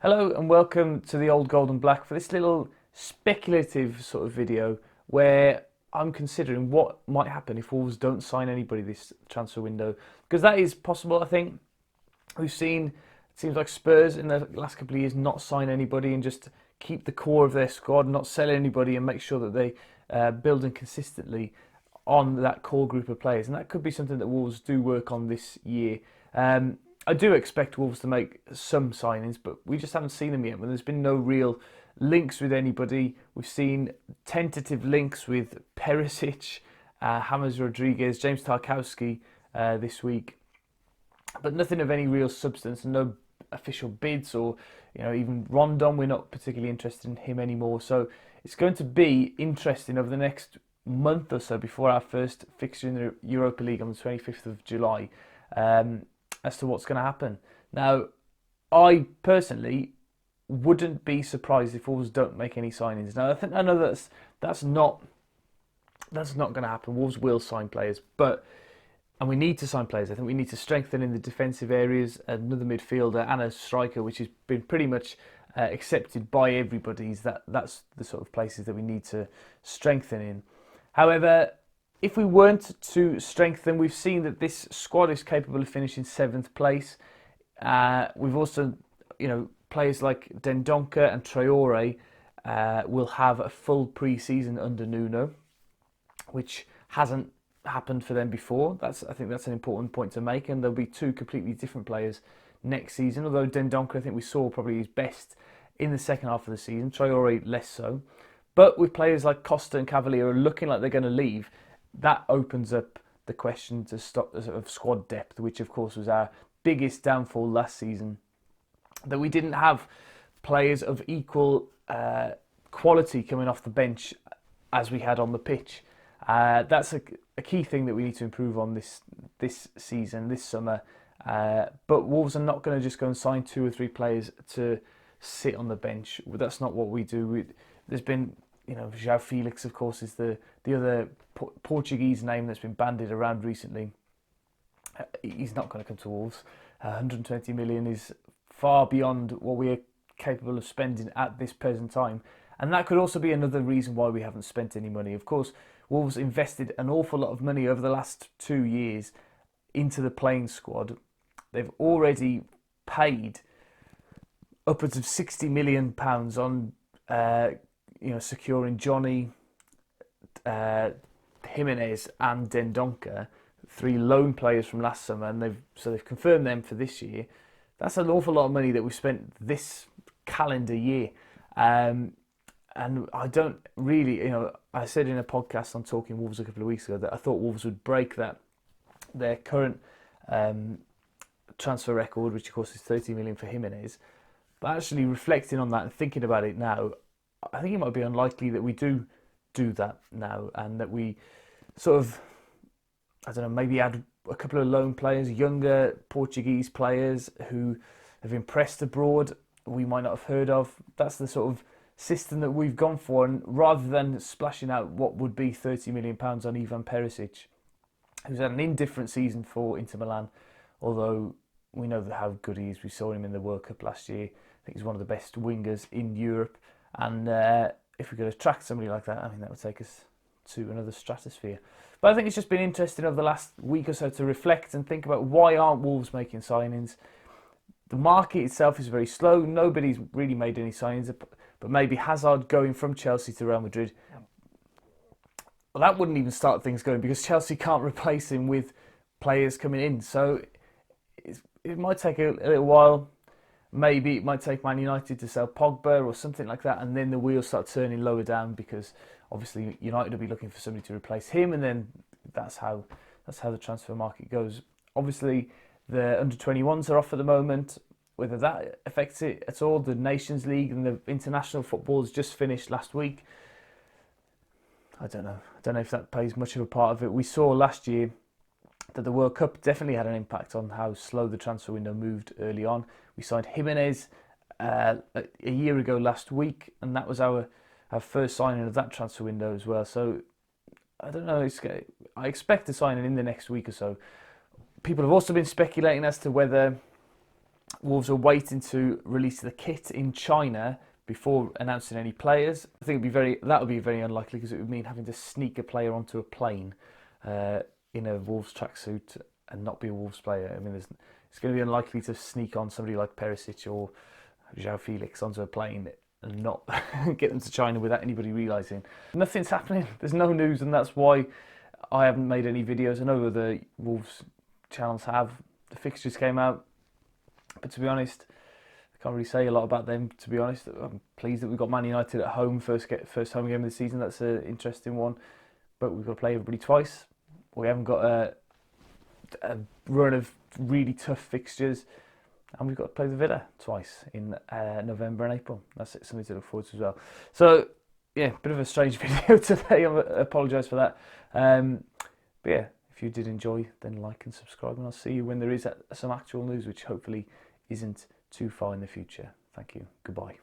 Hello and welcome to the Old Gold and Black for this little speculative sort of video where I'm considering what might happen if Wolves don't sign anybody this transfer window, because that is possible. I think we've seen, it seems like Spurs in the last couple of years not sign anybody and just keep the core of their squad, not sell anybody, and make sure that they building consistently on that core group of players. And that could be something that Wolves do work on this year. I do expect Wolves to make some signings, but we just haven't seen them yet. When there's been no real links with anybody, we've seen tentative links with Perisic, James Rodriguez, James Tarkowski this week, but nothing of any real substance and no official bids, or even Rondon. We're not particularly interested in him anymore. So it's going to be interesting over the next month or so before our first fixture in the Europa League on the 25th of July. As to what's going to happen. Now, I personally wouldn't be surprised if Wolves don't make any signings. Now, I know that's not going to happen. Wolves will sign players, and we need to sign players. I think we need to strengthen in the defensive areas, another midfielder and a striker, which has been pretty much accepted by everybody. That's the sort of places that we need to strengthen in. However, if we weren't to strengthen, we've seen that this squad is capable of finishing 7th place. We've also, players like Dendoncker and Traore will have a full pre-season under Nuno, which hasn't happened for them before. I think that's an important point to make, and there'll be two completely different players next season. Although Dendoncker, I think we saw probably his best in the second half of the season, Traore less so. But with players like Costa and Cavalier looking like they're going to leave, that opens up the question to stop of squad depth, which of course was our biggest downfall last season. That we didn't have players of equal quality coming off the bench as we had on the pitch. That's a key thing that we need to improve on this season, this summer. But Wolves are not going to just go and sign 2 or 3 players to sit on the bench. That's not what we do. There's been, João Felix, of course, is the other Portuguese name that's been bandied around recently. He's not going to come to Wolves. 120 million is far beyond what we are capable of spending at this present time. And that could also be another reason why we haven't spent any money. Of course, Wolves invested an awful lot of money over the last 2 years into the playing squad. They've already paid upwards of £60 million on securing Johnny, Jimenez and Dendoncker, 3 loan players from last summer, and they've confirmed them for this year. That's an awful lot of money that we've spent this calendar year. And I don't really, I said in a podcast on Talking Wolves a couple of weeks ago that I thought Wolves would break their current transfer record, which of course is 30 million for Jimenez. But actually reflecting on that and thinking about it now, I think it might be unlikely that we do that now, and that we sort of, maybe add a couple of loan players, younger Portuguese players who have impressed abroad, we might not have heard of. That's the sort of system that we've gone for, and rather than splashing out what would be £30 million on Ivan Perisic, who's had an indifferent season for Inter Milan, although we know how good he is. We saw him in the World Cup last year. I think he's one of the best wingers in Europe, and if we could attract somebody like that, that would take us to another stratosphere. But I think it's just been interesting over the last week or so to reflect and think about, why aren't Wolves making signings? The market itself is very slow. Nobody's really made any signings, but maybe Hazard going from Chelsea to Real Madrid. Well, that wouldn't even start things going, because Chelsea can't replace him with players coming in. So it might take a little while. Maybe it might take Man United to sell Pogba or something like that, and then the wheels start turning lower down, because obviously United will be looking for somebody to replace him, and then that's how the transfer market goes. Obviously, the under-21s are off at the moment. Whether that affects it at all, the Nations League and the international football has just finished last week. I don't know. I don't know if that plays much of a part of it. We saw last year that the World Cup definitely had an impact on how slow the transfer window moved early on. We signed Jimenez a year ago last week, and that was our first signing of that transfer window as well. So I don't know. I expect a signing in the next week or so. People have also been speculating as to whether Wolves are waiting to release the kit in China before announcing any players. I think that would be very unlikely, because it would mean having to sneak a player onto a plane in a Wolves tracksuit and not be a Wolves player. I mean, it's going to be unlikely to sneak on somebody like Perisic or João Felix onto a plane and not get them to China without anybody realising. Nothing's happening. There's no news, and that's why I haven't made any videos. I know the Wolves channels have. The fixtures came out, but to be honest, I can't really say a lot about them, to be honest. I'm pleased that we've got Man United at home, first home game of the season. That's an interesting one. But we've got to play everybody twice. We haven't got a run of really tough fixtures. And we've got to play the Villa twice in November and April. That's something to look forward to as well. So, yeah, bit of a strange video today. I apologise for that. But yeah, if you did enjoy, then like and subscribe. And I'll see you when there is some actual news, which hopefully isn't too far in the future. Thank you. Goodbye.